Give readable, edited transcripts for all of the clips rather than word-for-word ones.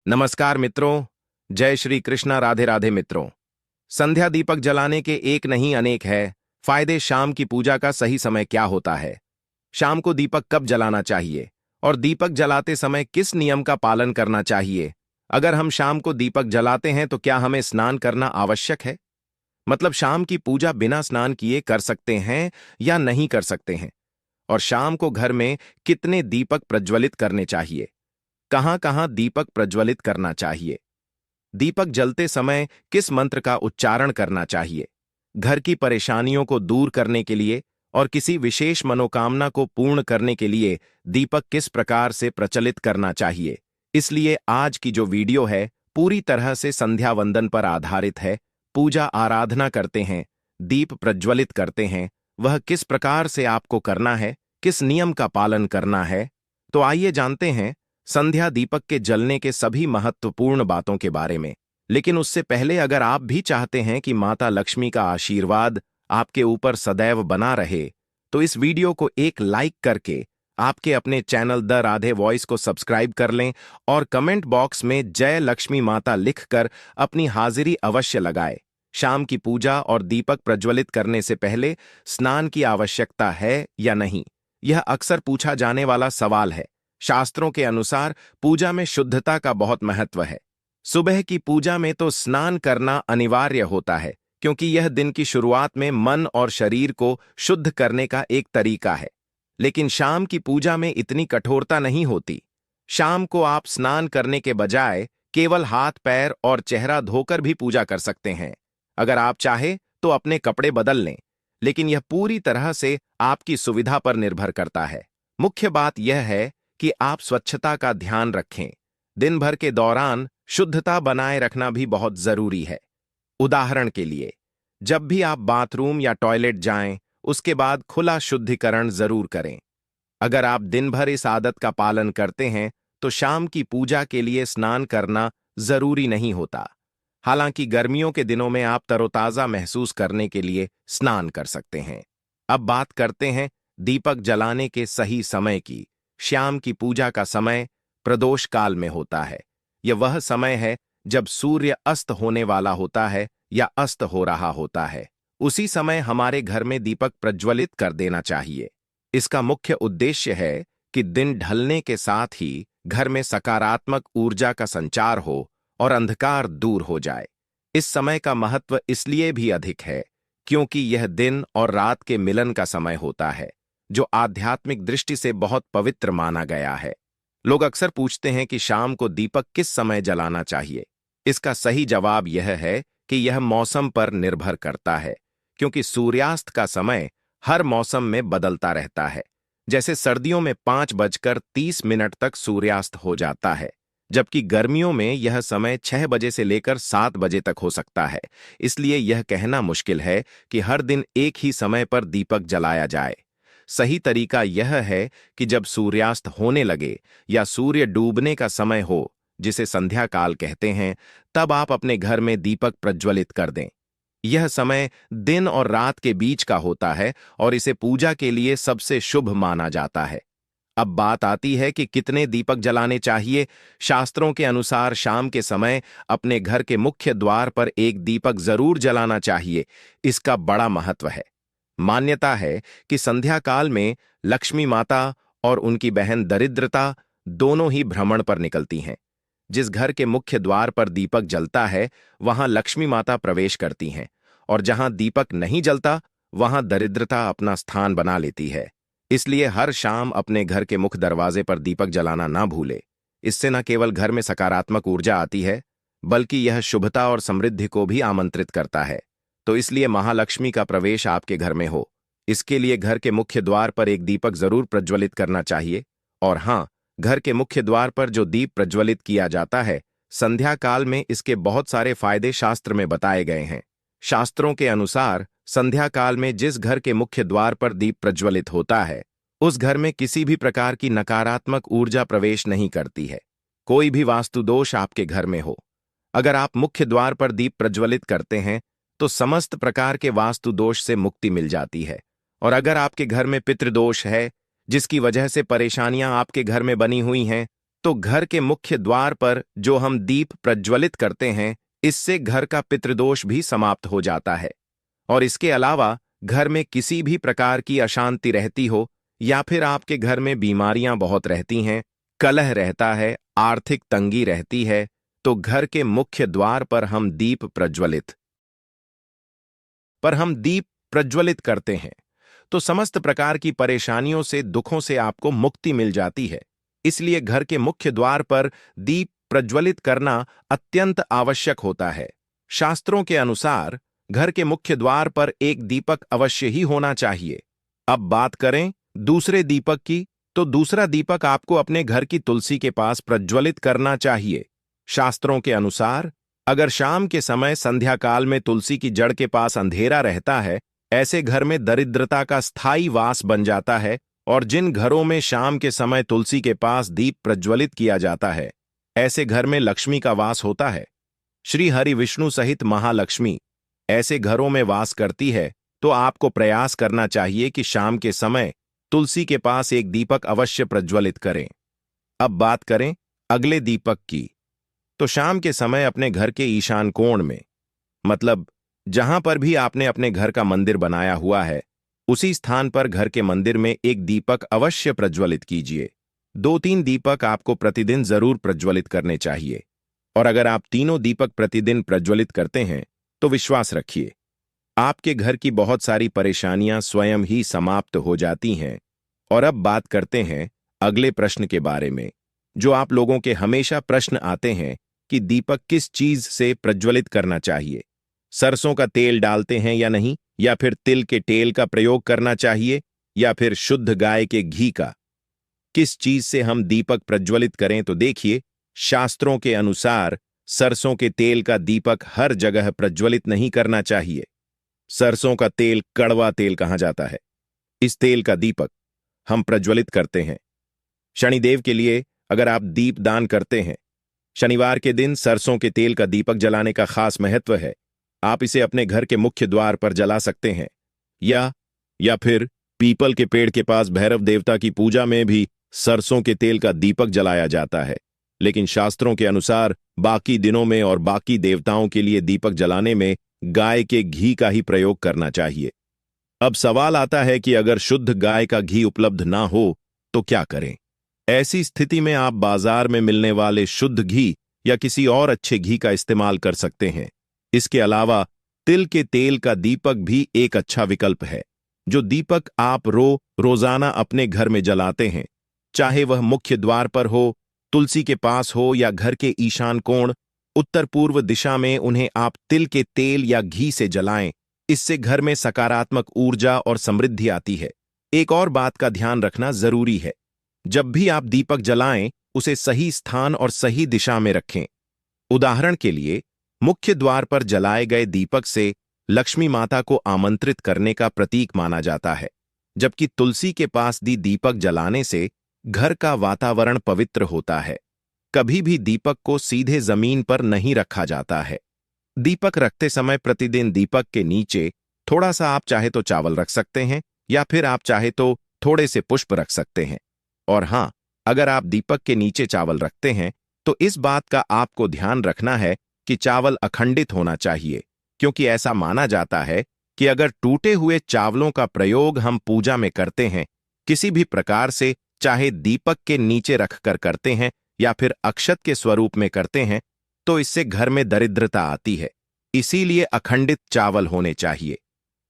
नमस्कार मित्रों। जय श्री कृष्णा। राधे राधे मित्रों। संध्या दीपक जलाने के एक नहीं अनेक है फायदे। शाम की पूजा का सही समय क्या होता है? शाम को दीपक कब जलाना चाहिए और दीपक जलाते समय किस नियम का पालन करना चाहिए? अगर हम शाम को दीपक जलाते हैं तो क्या हमें स्नान करना आवश्यक है? मतलब शाम की पूजा बिना स्नान किए कर सकते हैं या नहीं कर सकते हैं? और शाम को घर में कितने दीपक प्रज्वलित करने चाहिए? कहां कहां दीपक प्रज्वलित करना चाहिए? दीपक जलते समय किस मंत्र का उच्चारण करना चाहिए? घर की परेशानियों को दूर करने के लिए और किसी विशेष मनोकामना को पूर्ण करने के लिए दीपक किस प्रकार से प्रचलित करना चाहिए? इसलिए आज की जो वीडियो है पूरी तरह से संध्या वंदन पर आधारित है। पूजा आराधना करते हैं, दीप प्रज्वलित करते हैं, वह किस प्रकार से आपको करना है, किस नियम का पालन करना है। तो आइए जानते हैं संध्या दीपक के जलने के सभी महत्वपूर्ण बातों के बारे में। लेकिन उससे पहले अगर आप भी चाहते हैं कि माता लक्ष्मी का आशीर्वाद आपके ऊपर सदैव बना रहे, तो इस वीडियो को एक लाइक करके आपके अपने चैनल द राधे वॉइस को सब्सक्राइब कर लें और कमेंट बॉक्स में जय लक्ष्मी माता लिखकर अपनी हाजिरी अवश्य लगाए। शाम की पूजा और दीपक प्रज्वलित करने से पहले स्नान की आवश्यकता है या नहीं, यह अक्सर पूछा जाने वाला सवाल है। शास्त्रों के अनुसार पूजा में शुद्धता का बहुत महत्व है। सुबह की पूजा में तो स्नान करना अनिवार्य होता है, क्योंकि यह दिन की शुरुआत में मन और शरीर को शुद्ध करने का एक तरीका है। लेकिन शाम की पूजा में इतनी कठोरता नहीं होती। शाम को आप स्नान करने के बजाय केवल हाथ पैर और चेहरा धोकर भी पूजा कर सकते हैं। अगर आप चाहे तो अपने कपड़े बदल लें, लेकिन यह पूरी तरह से आपकी सुविधा पर निर्भर करता है। मुख्य बात यह है कि आप स्वच्छता का ध्यान रखें। दिन भर के दौरान शुद्धता बनाए रखना भी बहुत जरूरी है। उदाहरण के लिए, जब भी आप बाथरूम या टॉयलेट जाएं, उसके बाद खुला शुद्धिकरण जरूर करें। अगर आप दिन भर इस आदत का पालन करते हैं तो शाम की पूजा के लिए स्नान करना जरूरी नहीं होता। हालांकि गर्मियों के दिनों में आप तरोताजा महसूस करने के लिए स्नान कर सकते हैं। अब बात करते हैं दीपक जलाने के सही समय की। शाम की पूजा का समय प्रदोष काल में होता है। यह वह समय है जब सूर्य अस्त होने वाला होता है या अस्त हो रहा होता है। उसी समय हमारे घर में दीपक प्रज्वलित कर देना चाहिए। इसका मुख्य उद्देश्य है कि दिन ढलने के साथ ही घर में सकारात्मक ऊर्जा का संचार हो और अंधकार दूर हो जाए। इस समय का महत्व इसलिए भी अधिक है क्योंकि यह दिन और रात के मिलन का समय होता है, जो आध्यात्मिक दृष्टि से बहुत पवित्र माना गया है। लोग अक्सर पूछते हैं कि शाम को दीपक किस समय जलाना चाहिए। इसका सही जवाब यह है कि यह मौसम पर निर्भर करता है, क्योंकि सूर्यास्त का समय हर मौसम में बदलता रहता है। जैसे सर्दियों में 5:30 तक सूर्यास्त हो जाता है, जबकि गर्मियों में यह समय 6 बजे से लेकर 7 बजे तक हो सकता है। इसलिए यह कहना मुश्किल है कि हर दिन एक ही समय पर दीपक जलाया जाए। सही तरीका यह है कि जब सूर्यास्त होने लगे या सूर्य डूबने का समय हो, जिसे संध्या काल कहते हैं, तब आप अपने घर में दीपक प्रज्वलित कर दें। यह समय दिन और रात के बीच का होता है और इसे पूजा के लिए सबसे शुभ माना जाता है। अब बात आती है कि कितने दीपक जलाने चाहिए। शास्त्रों के अनुसार शाम के समय अपने घर के मुख्य द्वार पर एक दीपक जरूर जलाना चाहिए। इसका बड़ा महत्व है। मान्यता है कि संध्या काल में लक्ष्मी माता और उनकी बहन दरिद्रता दोनों ही भ्रमण पर निकलती हैं। जिस घर के मुख्य द्वार पर दीपक जलता है वहां लक्ष्मी माता प्रवेश करती हैं, और जहां दीपक नहीं जलता वहां दरिद्रता अपना स्थान बना लेती है। इसलिए हर शाम अपने घर के मुख्य दरवाजे पर दीपक जलाना ना भूले। इससे न केवल घर में सकारात्मक ऊर्जा आती है, बल्कि यह शुभता और समृद्धि को भी आमंत्रित करता है। तो इसलिए महालक्ष्मी का प्रवेश आपके घर में हो, इसके लिए घर के मुख्य द्वार पर एक दीपक जरूर प्रज्वलित करना चाहिए। और हां, घर के मुख्य द्वार पर जो दीप प्रज्वलित किया जाता है, संध्या काल में इसके बहुत सारे फायदे शास्त्र में बताए गए हैं। शास्त्रों के अनुसार संध्या काल में जिस घर के मुख्य द्वार पर दीप प्रज्वलित होता है, उस घर में किसी भी प्रकार की नकारात्मक ऊर्जा प्रवेश नहीं करती है। कोई भी वास्तु दोष आपके घर में हो, अगर आप मुख्य द्वार पर दीप प्रज्वलित करते हैं तो समस्त प्रकार के वास्तु दोष से मुक्ति मिल जाती है। और अगर आपके घर में पितृदोष है, जिसकी वजह से परेशानियां आपके घर में बनी हुई हैं, तो घर के मुख्य द्वार पर जो हम दीप प्रज्वलित करते हैं, इससे घर का पितृदोष भी समाप्त हो जाता है। और इसके अलावा घर में किसी भी प्रकार की अशांति रहती हो या फिर आपके घर में बीमारियां बहुत रहती हैं, कलह रहता है, आर्थिक तंगी रहती है, तो घर के मुख्य द्वार पर हम दीप प्रज्वलित करते हैं तो समस्त प्रकार की परेशानियों से, दुखों से आपको मुक्ति मिल जाती है। इसलिए घर के मुख्य द्वार पर दीप प्रज्वलित करना अत्यंत आवश्यक होता है। शास्त्रों के अनुसार घर के मुख्य द्वार पर एक दीपक अवश्य ही होना चाहिए। अब बात करें दूसरे दीपक की, तो दूसरा दीपक आपको अपने घर की तुलसी के पास प्रज्वलित करना चाहिए। शास्त्रों के अनुसार अगर शाम के समय संध्या काल में तुलसी की जड़ के पास अंधेरा रहता है, ऐसे घर में दरिद्रता का स्थायी वास बन जाता है। और जिन घरों में शाम के समय तुलसी के पास दीप प्रज्वलित किया जाता है, ऐसे घर में लक्ष्मी का वास होता है। श्री हरि विष्णु सहित महालक्ष्मी ऐसे घरों में वास करती है। तो आपको प्रयास करना चाहिए कि शाम के समय तुलसी के पास एक दीपक अवश्य प्रज्वलित करें। अब बात करें अगले दीपक की, तो शाम के समय अपने घर के ईशान कोण में, मतलब जहां पर भी आपने अपने घर का मंदिर बनाया हुआ है, उसी स्थान पर घर के मंदिर में एक दीपक अवश्य प्रज्वलित कीजिए। 2-3 दीपक आपको प्रतिदिन जरूर प्रज्वलित करने चाहिए। और अगर आप तीनों दीपक प्रतिदिन प्रज्वलित करते हैं तो विश्वास रखिए, आपके घर की बहुत सारी परेशानियां स्वयं ही समाप्त हो जाती हैं। और अब बात करते हैं अगले प्रश्न के बारे में, जो आप लोगों के हमेशा प्रश्न आते हैं कि दीपक किस चीज से प्रज्वलित करना चाहिए। सरसों का तेल डालते हैं या नहीं, या फिर तिल के तेल का प्रयोग करना चाहिए, या फिर शुद्ध गाय के घी का। किस चीज से हम दीपक प्रज्वलित करें, तो देखिए, शास्त्रों के अनुसार सरसों के तेल का दीपक हर जगह प्रज्वलित नहीं करना चाहिए। सरसों का तेल कड़वा तेल कहा जाता है। इस तेल का दीपक हम प्रज्वलित करते हैं शनिदेव के लिए। अगर आप दीप दान करते हैं, शनिवार के दिन सरसों के तेल का दीपक जलाने का खास महत्व है। आप इसे अपने घर के मुख्य द्वार पर जला सकते हैं, या फिर पीपल के पेड़ के पास भैरव देवता की पूजा में भी सरसों के तेल का दीपक जलाया जाता है। लेकिन शास्त्रों के अनुसार बाकी दिनों में और बाकी देवताओं के लिए दीपक जलाने में गाय के घी का ही प्रयोग करना चाहिए। अब सवाल आता है कि अगर शुद्ध गाय का घी उपलब्ध ना हो तो क्या करें। ऐसी स्थिति में आप बाजार में मिलने वाले शुद्ध घी या किसी और अच्छे घी का इस्तेमाल कर सकते हैं। इसके अलावा तिल के तेल का दीपक भी एक अच्छा विकल्प है। जो दीपक आप रोजाना अपने घर में जलाते हैं, चाहे वह मुख्य द्वार पर हो, तुलसी के पास हो या घर के ईशान कोण उत्तर पूर्व दिशा में, उन्हें आप तिल के तेल या घी से जलाएं। इससे घर में सकारात्मक ऊर्जा और समृद्धि आती है। एक और बात का ध्यान रखना जरूरी है, जब भी आप दीपक जलाएं, उसे सही स्थान और सही दिशा में रखें। उदाहरण के लिए, मुख्य द्वार पर जलाए गए दीपक से लक्ष्मी माता को आमंत्रित करने का प्रतीक माना जाता है, जबकि तुलसी के पास दीपक जलाने से घर का वातावरण पवित्र होता है। कभी भी दीपक को सीधे जमीन पर नहीं रखा जाता है। दीपक रखते समय प्रतिदिन दीपक के नीचे थोड़ा सा आप चाहे तो चावल रख सकते हैं, या फिर आप चाहे तो थोड़े से पुष्प रख सकते हैं। और हाँ, अगर आप दीपक के नीचे चावल रखते हैं तो इस बात का आपको ध्यान रखना है कि चावल अखंडित होना चाहिए, क्योंकि ऐसा माना जाता है कि अगर टूटे हुए चावलों का प्रयोग हम पूजा में करते हैं, किसी भी प्रकार से, चाहे दीपक के नीचे रखकर करते हैं या फिर अक्षत के स्वरूप में करते हैं, तो इससे घर में दरिद्रता आती है। इसीलिए अखंडित चावल होने चाहिए।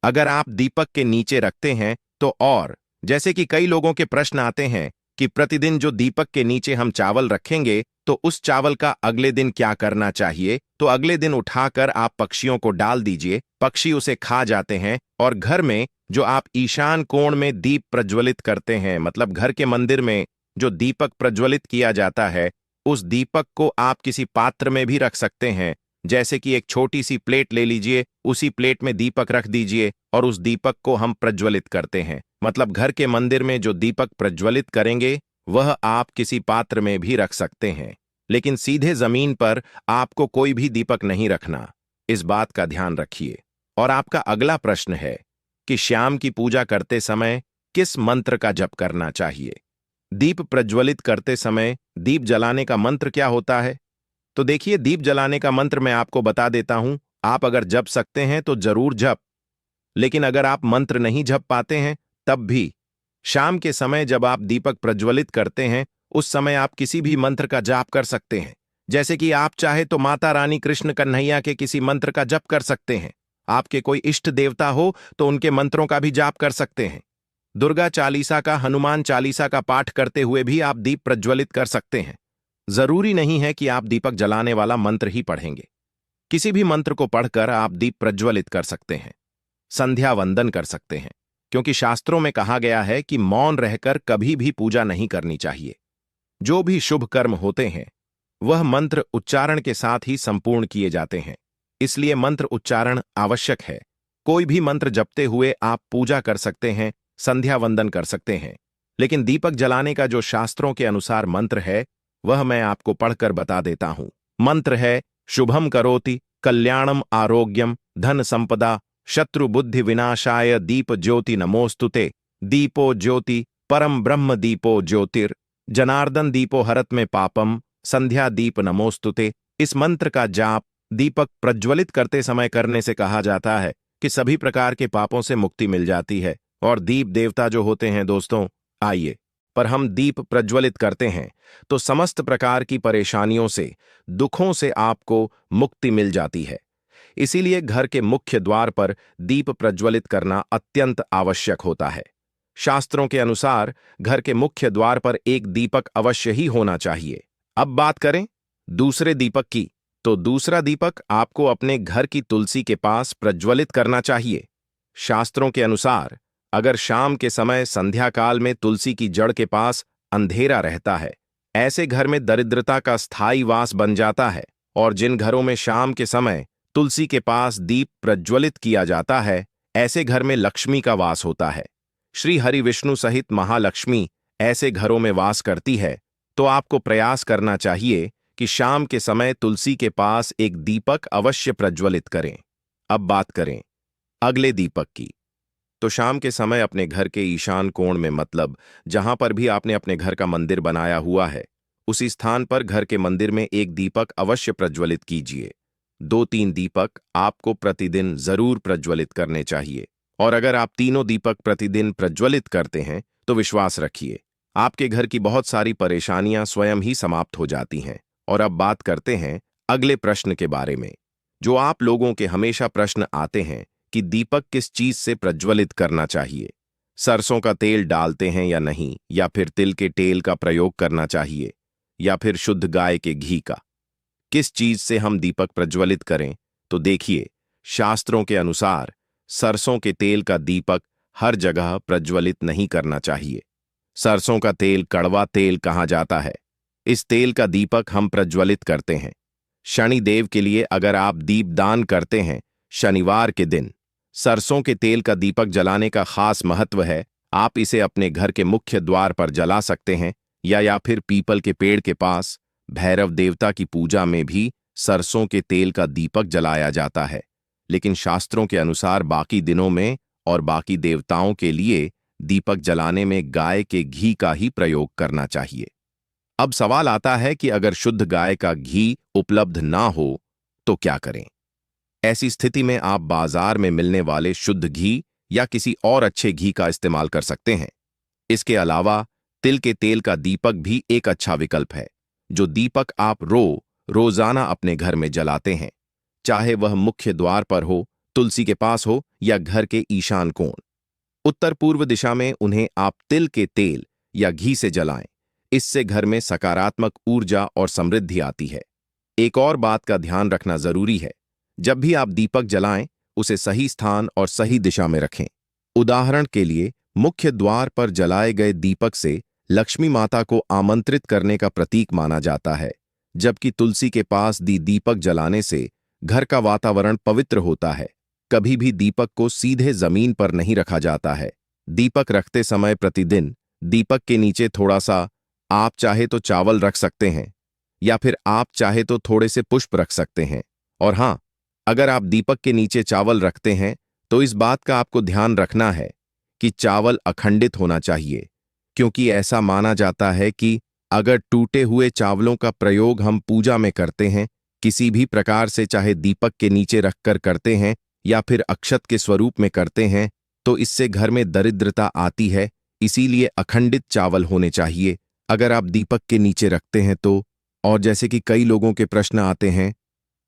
अगर आप दीपक के नीचे रखते हैं तो, और जैसे कि कई लोगों के प्रश्न आते हैं कि प्रतिदिन जो दीपक के नीचे हम चावल रखेंगे तो उस चावल का अगले दिन क्या करना चाहिए, तो अगले दिन उठाकर आप पक्षियों को डाल दीजिए। पक्षी उसे खा जाते हैं। और घर में जो आप ईशान कोण में दीप प्रज्वलित करते हैं, मतलब घर के मंदिर में जो दीपक प्रज्वलित किया जाता है, उस दीपक को आप किसी पात्र में भी रख सकते हैं। जैसे कि एक छोटी सी प्लेट ले लीजिए, उसी प्लेट में दीपक रख दीजिए और उस दीपक को हम प्रज्वलित करते हैं। मतलब घर के मंदिर में जो दीपक प्रज्वलित करेंगे वह आप किसी पात्र में भी रख सकते हैं, लेकिन सीधे जमीन पर आपको कोई भी दीपक नहीं रखना। इस बात का ध्यान रखिए। और आपका अगला प्रश्न है कि श्याम की पूजा करते समय किस मंत्र का जप करना चाहिए। दीप प्रज्वलित करते समय दीप जलाने का मंत्र क्या होता है? तो देखिए, दीप जलाने का मंत्र मैं आपको बता देता हूं। आप अगर जप सकते हैं तो जरूर जप, लेकिन अगर आप मंत्र नहीं जप पाते हैं तब भी शाम के समय जब आप दीपक प्रज्वलित करते हैं, उस समय आप किसी भी मंत्र का जाप कर सकते हैं। जैसे कि आप चाहे तो माता रानी कृष्ण कन्हैया के किसी मंत्र का जप कर सकते हैं। आपके कोई इष्ट देवता हो तो उनके मंत्रों का भी जाप कर सकते हैं। दुर्गा चालीसा का, हनुमान चालीसा का पाठ करते हुए भी आप दीप प्रज्वलित कर सकते हैं। जरूरी नहीं है कि आप दीपक जलाने वाला मंत्र ही पढ़ेंगे। किसी भी मंत्र को पढ़कर आप दीप प्रज्वलित कर सकते हैं। संध्या वंदन कर सकते हैं, क्योंकि शास्त्रों में कहा गया है कि मौन रहकर कभी भी पूजा नहीं करनी चाहिए। जो भी शुभ कर्म होते हैं वह मंत्र उच्चारण के साथ ही संपूर्ण किए जाते हैं, इसलिए मंत्र उच्चारण आवश्यक है। कोई भी मंत्र जपते हुए आप पूजा कर सकते हैं, संध्या वंदन कर सकते हैं, लेकिन दीपक जलाने का जो शास्त्रों के अनुसार मंत्र है वह मैं आपको पढ़कर बता देता हूं। मंत्र है शुभम करोति कल्याणम आरोग्यम धन संपदा शत्रु बुद्धि विनाशाय दीप ज्योति नमोस्तुते। दीपो ज्योति परम ब्रह्म दीपो ज्योतिर जनार्दन दीपो हरत में पापम संध्या दीप नमोस्तुते। इस मंत्र का जाप दीपक प्रज्वलित करते समय करने से कहा जाता है कि सभी प्रकार के पापों से मुक्ति मिल जाती है। और दीप देवता जो होते हैं दोस्तों, आइए पर हम दीप प्रज्वलित करते हैं तो समस्त प्रकार की परेशानियों से, दुखों से आपको मुक्ति मिल जाती है। इसीलिए घर के मुख्य द्वार पर दीप प्रज्वलित करना अत्यंत आवश्यक होता है। शास्त्रों के अनुसार घर के मुख्य द्वार पर एक दीपक अवश्य ही होना चाहिए। अब बात करें दूसरे दीपक की, तो दूसरा दीपक आपको अपने घर की तुलसी के पास प्रज्वलित करना चाहिए। शास्त्रों के अनुसार अगर शाम के समय संध्या काल में तुलसी की जड़ के पास अंधेरा रहता है, ऐसे घर में दरिद्रता का स्थायी वास बन जाता है। और जिन घरों में शाम के समय तुलसी के पास दीप प्रज्वलित किया जाता है, ऐसे घर में लक्ष्मी का वास होता है। श्री हरि विष्णु सहित महालक्ष्मी ऐसे घरों में वास करती है। तो आपको प्रयास करना चाहिए कि शाम के समय तुलसी के पास एक दीपक अवश्य प्रज्वलित करें। अब बात करें अगले दीपक की, तो शाम के समय अपने घर के ईशान कोण में, मतलब जहां पर भी आपने अपने घर का मंदिर बनाया हुआ है, उसी स्थान पर घर के मंदिर में एक दीपक अवश्य प्रज्वलित कीजिए। 2-3 दीपक आपको प्रतिदिन जरूर प्रज्वलित करने चाहिए। और अगर आप तीनों दीपक प्रतिदिन प्रज्वलित करते हैं तो विश्वास रखिए, आपके घर की बहुत सारी परेशानियां स्वयं ही समाप्त हो जाती हैं। और अब बात करते हैं अगले प्रश्न के बारे में, जो आप लोगों के हमेशा प्रश्न आते हैं कि दीपक किस चीज से प्रज्वलित करना चाहिए। सरसों का तेल डालते हैं या नहीं, या फिर तिल के तेल का प्रयोग करना चाहिए, या फिर शुद्ध गाय के घी का। किस चीज से हम दीपक प्रज्वलित करें? तो देखिए, शास्त्रों के अनुसार सरसों के तेल का दीपक हर जगह प्रज्वलित नहीं करना चाहिए। सरसों का तेल कड़वा तेल कहा जाता है। इस तेल का दीपक हम प्रज्वलित करते हैं शनि देव के लिए। अगर आप दीप दान करते हैं शनिवार के दिन, सरसों के तेल का दीपक जलाने का खास महत्व है। आप इसे अपने घर के मुख्य द्वार पर जला सकते हैं, या फिर पीपल के पेड़ के पास। भैरव देवता की पूजा में भी सरसों के तेल का दीपक जलाया जाता है, लेकिन शास्त्रों के अनुसार बाकी दिनों में और बाकी देवताओं के लिए दीपक जलाने में गाय के घी का ही प्रयोग करना चाहिए। अब सवाल आता है कि अगर शुद्ध गाय का घी उपलब्ध ना हो तो क्या करें? ऐसी स्थिति में आप बाजार में मिलने वाले शुद्ध घी या किसी और अच्छे घी का इस्तेमाल कर सकते हैं। इसके अलावा तिल के तेल का दीपक भी एक अच्छा विकल्प है, जो दीपक आप रोजाना अपने घर में जलाते हैं, चाहे वह मुख्य द्वार पर हो, तुलसी के पास हो, या घर के ईशान कोण। उत्तर पूर्व दिशा में उन्हें आप तिल के तेल या घी से जलाएं। इससे घर में सकारात्मक ऊर्जा और समृद्धि आती है। एक और बात का ध्यान रखना जरूरी है, जब भी आप दीपक जलाएं, उसे सही स्थान और सही दिशा में रखें। उदाहरण के लिए, मुख्य द्वार पर जलाए गए दीपक से लक्ष्मी माता को आमंत्रित करने का प्रतीक माना जाता है, जबकि तुलसी के पास दीपक जलाने से घर का वातावरण पवित्र होता है। कभी भी दीपक को सीधे जमीन पर नहीं रखा जाता है। दीपक रखते समय प्रतिदिन दीपक के नीचे थोड़ा सा, आप चाहे तो चावल रख सकते हैं, या फिर आप चाहे तो थोड़े से पुष्प रख सकते हैं। और हां, अगर आप दीपक के नीचे चावल रखते हैं तो इस बात का आपको ध्यान रखना है कि चावल अखंडित होना चाहिए, क्योंकि ऐसा माना जाता है कि अगर टूटे हुए चावलों का प्रयोग हम पूजा में करते हैं, किसी भी प्रकार से, चाहे दीपक के नीचे रखकर करते हैं या फिर अक्षत के स्वरूप में करते हैं, तो इससे घर में दरिद्रता आती है। इसीलिए अखंडित चावल होने चाहिए अगर आप दीपक के नीचे रखते हैं तो। और जैसे कि कई लोगों के प्रश्न आते हैं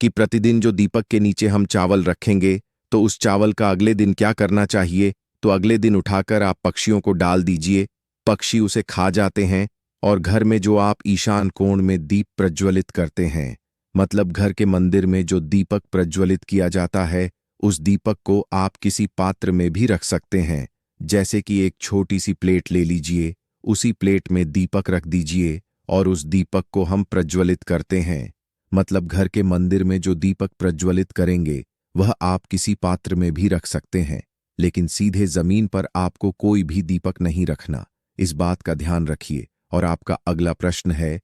कि प्रतिदिन जो दीपक के नीचे हम चावल रखेंगे तो उस चावल का अगले दिन क्या करना चाहिए, तो अगले दिन उठाकर आप पक्षियों को डाल दीजिए, पक्षी उसे खा जाते हैं। और घर में जो आप ईशान कोण में दीप प्रज्वलित करते हैं, मतलब घर के मंदिर में जो दीपक प्रज्वलित किया जाता है, उस दीपक को आप किसी पात्र में भी रख सकते हैं। जैसे कि एक छोटी सी प्लेट ले लीजिए, उसी प्लेट में दीपक रख दीजिए और उस दीपक को हम प्रज्वलित करते हैं। मतलब घर के मंदिर में जो दीपक प्रज्वलित करेंगे वह आप किसी पात्र में भी रख सकते हैं, लेकिन सीधे जमीन पर आपको कोई भी दीपक नहीं रखना। इस बात का ध्यान रखिए। और आपका अगला प्रश्न है